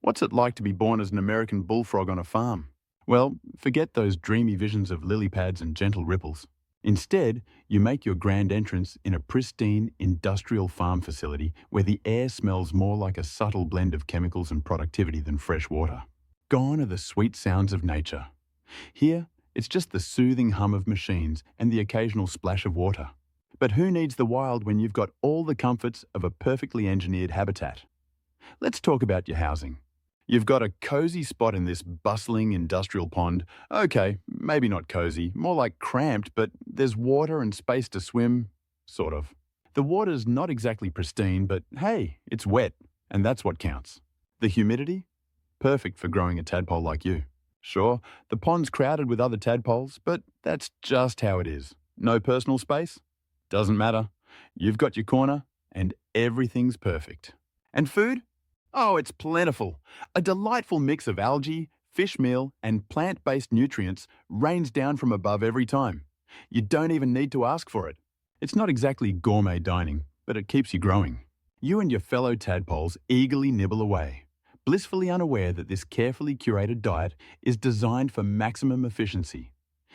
What's it like to be born as an American bullfrog on a farm? Well, forget those dreamy visions of lily pads and gentle ripples. Instead, you make your grand entrance in a pristine industrial farm facility where the air smells more like a subtle blend of chemicals and productivity than fresh water. Gone are the sweet sounds of nature. Here, it's just the soothing hum of machines and the occasional splash of water. But who needs the wild when you've got all the comforts of a perfectly engineered habitat? Let's talk about your housing. You've got a cozy spot in this bustling industrial pond. Okay, maybe not cozy, more like cramped, but there's water and space to swim, sort of. The water's not exactly pristine, but hey, it's wet, and that's what counts. The humidity? Perfect for growing a tadpole like you. Sure, the pond's crowded with other tadpoles, but that's just how it is. No personal space? Doesn't matter. You've got your corner, and everything's perfect. And food? Oh, it's plentiful. A delightful mix of algae, fish meal, and plant-based nutrients rains down from above every time. You don't even need to ask for it. It's not exactly gourmet dining, but it keeps you growing. You and your fellow tadpoles eagerly nibble away, blissfully unaware that this carefully curated diet is designed for maximum efficiency,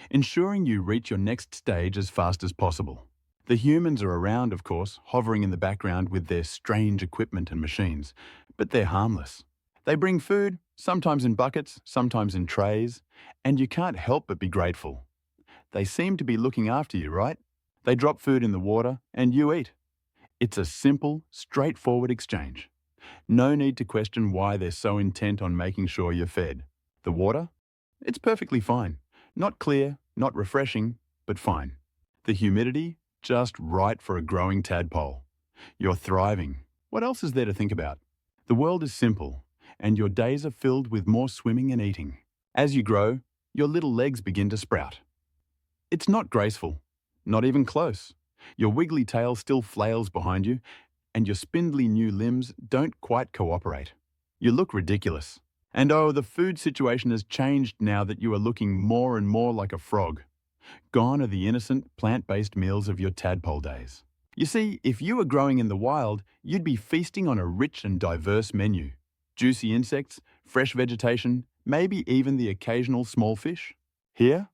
ensuring you reach your next stage as fast as possible. The humans are around, of course, hovering in the background with their strange equipment and machines, but they're harmless. They bring food, sometimes in buckets, sometimes in trays, and you can't help but be grateful. They seem to be looking after you, right? They drop food in the water and you eat. It's a simple, straightforward exchange. No need to question why they're so intent on making sure you're fed. The water? It's perfectly fine. Not clear, not refreshing, but fine. The humidity? Just right for a growing tadpole. You're thriving. What else is there to think about? The world is simple, and your days are filled with more swimming and eating. As you grow, your little legs begin to sprout. It's not graceful, not even close. Your wiggly tail still flails behind you, and your spindly new limbs don't quite cooperate. You look ridiculous. And oh, the food situation has changed now that you are looking more and more like a frog. Gone are the innocent, plant-based meals of your tadpole days. You see, if you were growing in the wild, you'd be feasting on a rich and diverse menu. Juicy insects, fresh vegetation, maybe even the occasional small fish. Here?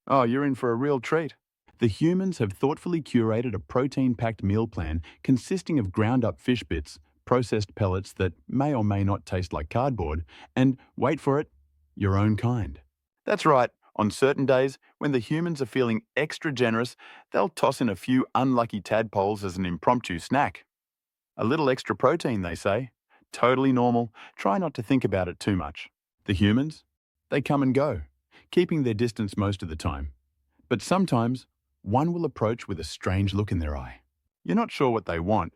Oh, you're in for a real treat. The humans have thoughtfully curated a protein-packed meal plan consisting of ground-up fish bits, processed pellets that may or may not taste like cardboard, and, wait for it, your own kind. That's right. On certain days, when the humans are feeling extra generous, they'll toss in a few unlucky tadpoles as an impromptu snack. A little extra protein, they say. Totally normal. Try not to think about it too much. The humans? They come and go, keeping their distance most of the time. But sometimes, one will approach with a strange look in their eye. You're not sure what they want,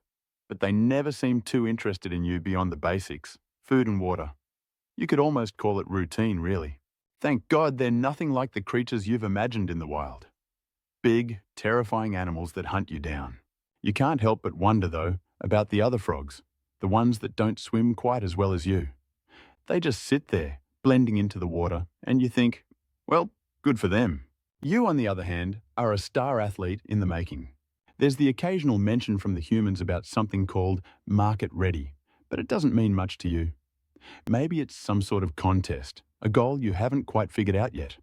but they never seem too interested in you beyond the basics, food and water. You could almost call it routine, really. Thank God they're nothing like the creatures you've imagined in the wild. Big, terrifying animals that hunt you down. You can't help but wonder, though, about the other frogs, the ones that don't swim quite as well as you. They just sit there, blending into the water, and you think, well, good for them. You, on the other hand, are a star athlete in the making. There's the occasional mention from the humans about something called market ready, but it doesn't mean much to you. Maybe it's some sort of contest, a goal you haven't quite figured out yet.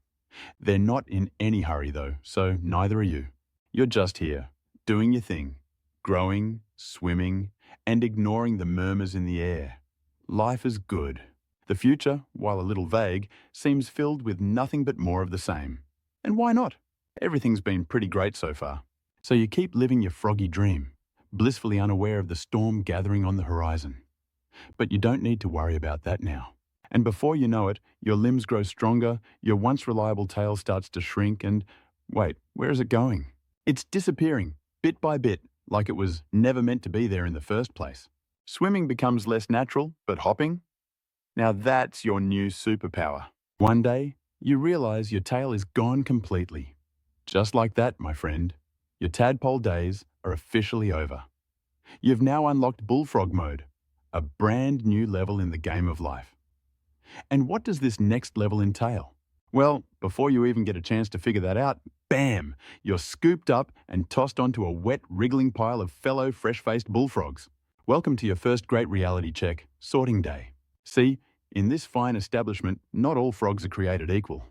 They're not in any hurry though, so neither are you. You're just here, doing your thing, growing, swimming, and ignoring the murmurs in the air. Life is good. The future, while a little vague, seems filled with nothing but more of the same. And why not? Everything's been pretty great so far. So you keep living your froggy dream, blissfully unaware of the storm gathering on the horizon. But you don't need to worry about that now. And before you know it, your limbs grow stronger, your once reliable tail starts to shrink, and wait, where is it going? It's disappearing, bit by bit, like it was never meant to be there in the first place. Swimming becomes less natural, but hopping? Now that's your new superpower. One day, you realize your tail is gone completely. Just like that, my friend, your tadpole days are officially over. You've now unlocked Bullfrog mode, a brand new level in the game of life. And what does this next level entail? Well, before you even get a chance to figure that out, bam, you're scooped up and tossed onto a wet, wriggling pile of fellow fresh-faced bullfrogs. Welcome to your first great reality check, sorting day. See, In this fine establishment, not all frogs are created equal.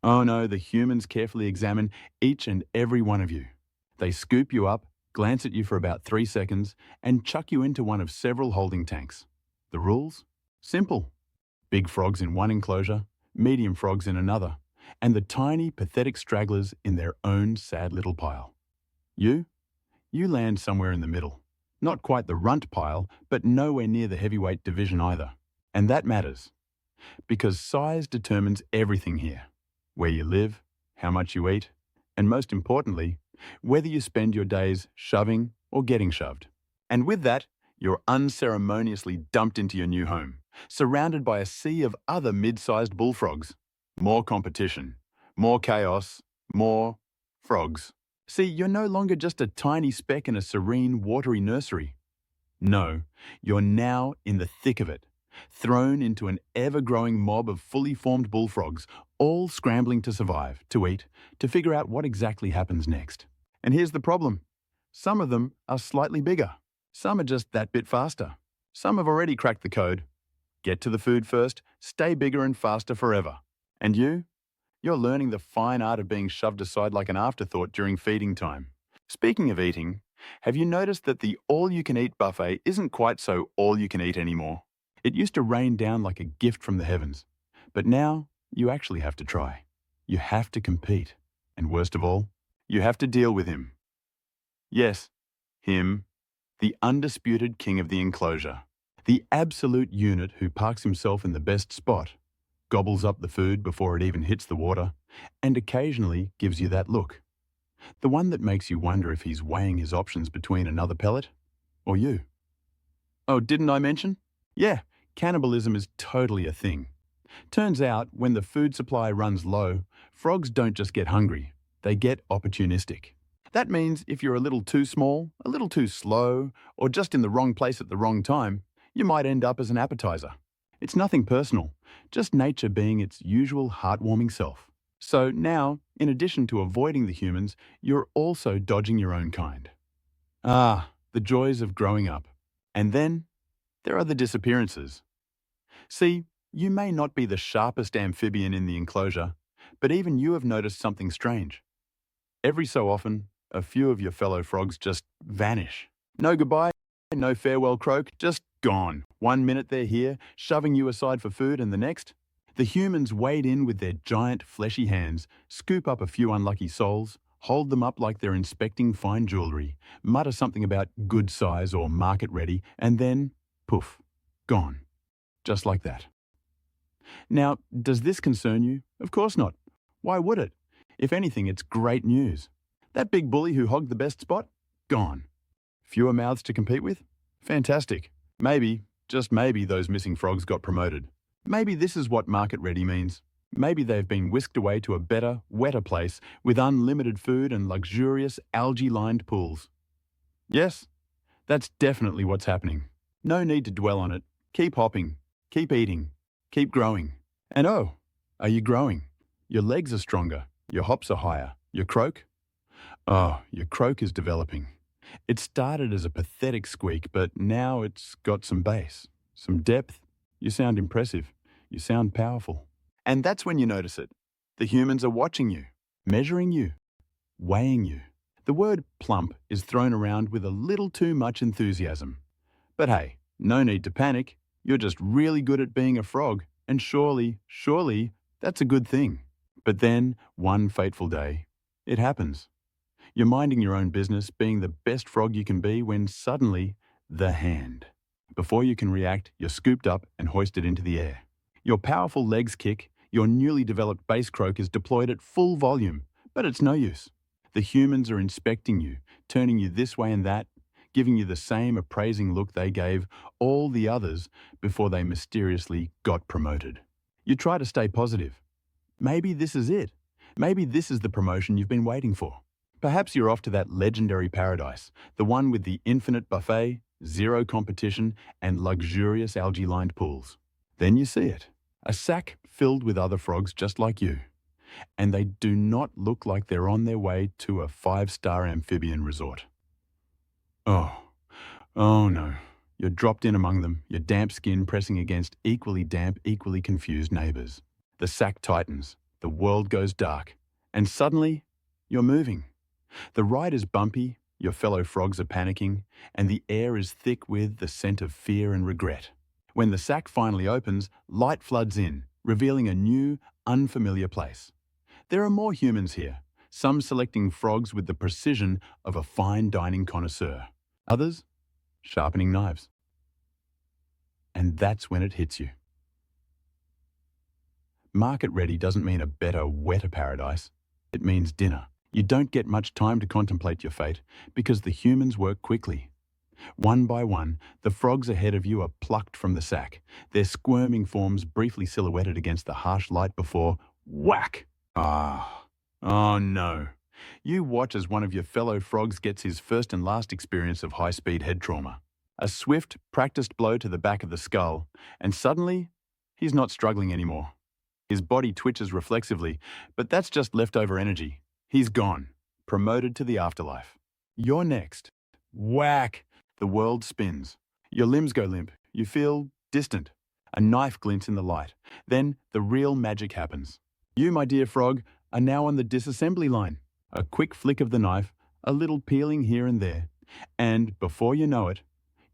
Oh no, the humans carefully examine each and every one of you. They scoop you up, glance at you for about 3 seconds, and chuck you into one of several holding tanks. The rules? Simple. Big frogs in one enclosure, medium frogs in another, and the tiny, pathetic stragglers in their own sad little pile. You land somewhere in the middle. Not quite the runt pile, but nowhere near the heavyweight division either. And that matters, because size determines everything here. Where you live, how much you eat, and most importantly, whether you spend your days shoving or getting shoved. And with that, you're unceremoniously dumped into your new home, surrounded by a sea of other mid-sized bullfrogs. More competition, more chaos, more frogs. See, you're no longer just a tiny speck in a serene, watery nursery. No, you're now in the thick of it, thrown into an ever-growing mob of fully formed bullfrogs, all scrambling to survive, to eat, to figure out what exactly happens next. And here's the problem. Some of them are slightly bigger. Some are just that bit faster. Some have already cracked the code. Get to the food first, stay bigger and faster forever. And you? You're learning the fine art of being shoved aside like an afterthought during feeding time. Speaking of eating, have you noticed that the all-you-can-eat buffet isn't quite so all-you-can-eat anymore? It used to rain down like a gift from the heavens. But now, you actually have to try. You have to compete. And worst of all, you have to deal with him. Yes, him, the undisputed king of the enclosure. The absolute unit who parks himself in the best spot, gobbles up the food before it even hits the water, and occasionally gives you that look. The one that makes you wonder if he's weighing his options between another pellet or you. Oh, didn't I mention? Yeah, cannibalism is totally a thing. Turns out, when the food supply runs low, frogs don't just get hungry, they get opportunistic. That means if you're a little too small, a little too slow, or just in the wrong place at the wrong time, you might end up as an appetizer. It's nothing personal, just nature being its usual heartwarming self. So now, in addition to avoiding the humans, you're also dodging your own kind. Ah, the joys of growing up. And then, there are the disappearances. See, you may not be the sharpest amphibian in the enclosure, but even you have noticed something strange. Every so often, a few of your fellow frogs just vanish. No goodbye, no farewell croak, just gone. 1 minute they're here, shoving you aside for food, and the next, the humans wade in with their giant fleshy hands, scoop up a few unlucky souls, hold them up like they're inspecting fine jewelry, mutter something about good size or market ready, and then, poof, gone. Just like that. Now, does this concern you? Of course not. Why would it? If anything, it's great news. That big bully who hogged the best spot? Gone. Fewer mouths to compete with? Fantastic. Maybe, just maybe, those missing frogs got promoted. Maybe this is what market ready means. Maybe they've been whisked away to a better, wetter place with unlimited food and luxurious algae-lined pools. Yes, that's definitely what's happening. No need to dwell on it. Keep hopping. Keep eating. Keep growing. And oh, are you growing? Your legs are stronger. Your hops are higher. Your croak? Oh, your croak is developing. It started as a pathetic squeak, but now it's got some bass, some depth. You sound impressive. You sound powerful. And that's when you notice it. The humans are watching you, measuring you, weighing you. The word plump is thrown around with a little too much enthusiasm. But hey, no need to panic. You're just really good at being a frog, and surely, that's a good thing. But then, one fateful day, it happens. You're minding your own business, being the best frog you can be, when suddenly, the hand. Before you can react, you're scooped up and hoisted into the air. Your powerful legs kick, your newly developed bass croak is deployed at full volume, but it's no use. The humans are inspecting you, turning you this way and that, giving you the same appraising look they gave all the others before they mysteriously got promoted. You try to stay positive. Maybe this is it. Maybe this is the promotion you've been waiting for. Perhaps you're off to that legendary paradise, the one with the infinite buffet, zero competition, and luxurious algae-lined pools. Then you see it, a sack filled with other frogs just like you. And they do not look like they're on their way to a 5-star amphibian resort. Oh no. You're dropped in among them, your damp skin pressing against equally damp, equally confused neighbours. The sack tightens, the world goes dark, and suddenly, you're moving. The ride is bumpy, your fellow frogs are panicking, and the air is thick with the scent of fear and regret. When the sack finally opens, light floods in, revealing a new, unfamiliar place. There are more humans here, some selecting frogs with the precision of a fine dining connoisseur. Others, sharpening knives. And that's when it hits you. Market ready doesn't mean a better, wetter paradise. It means dinner. You don't get much time to contemplate your fate because the humans work quickly. One by one, the frogs ahead of you are plucked from the sack, their squirming forms briefly silhouetted against the harsh light before whack! Oh no. You watch as one of your fellow frogs gets his first and last experience of high-speed head trauma. A swift, practiced blow to the back of the skull, and suddenly, he's not struggling anymore. His body twitches reflexively, but that's just leftover energy. He's gone, promoted to the afterlife. You're next. Whack! The world spins. Your limbs go limp. You feel distant. A knife glints in the light. Then the real magic happens. You, my dear frog, are now on the disassembly line. A quick flick of the knife, a little peeling here and there, and before you know it,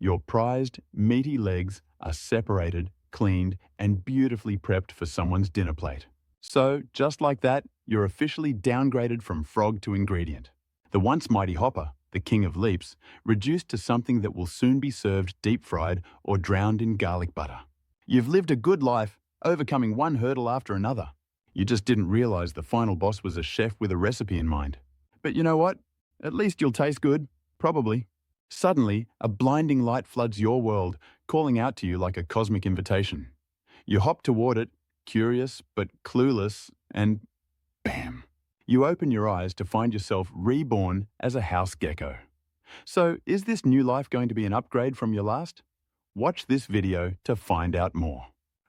your prized, meaty legs are separated, cleaned, and beautifully prepped for someone's dinner plate. So, just like that, you're officially downgraded from frog to ingredient. The once mighty hopper, the king of leaps, reduced to something that will soon be served deep-fried or drowned in garlic butter. You've lived a good life, overcoming one hurdle after another. You just didn't realize the final boss was a chef with a recipe in mind. But you know what? At least you'll taste good. Probably. Suddenly, a blinding light floods your world, calling out to you like a cosmic invitation. You hop toward it, curious but clueless, and bam! You open your eyes to find yourself reborn as a house gecko. So, is this new life going to be an upgrade from your last? Watch this video to find out more.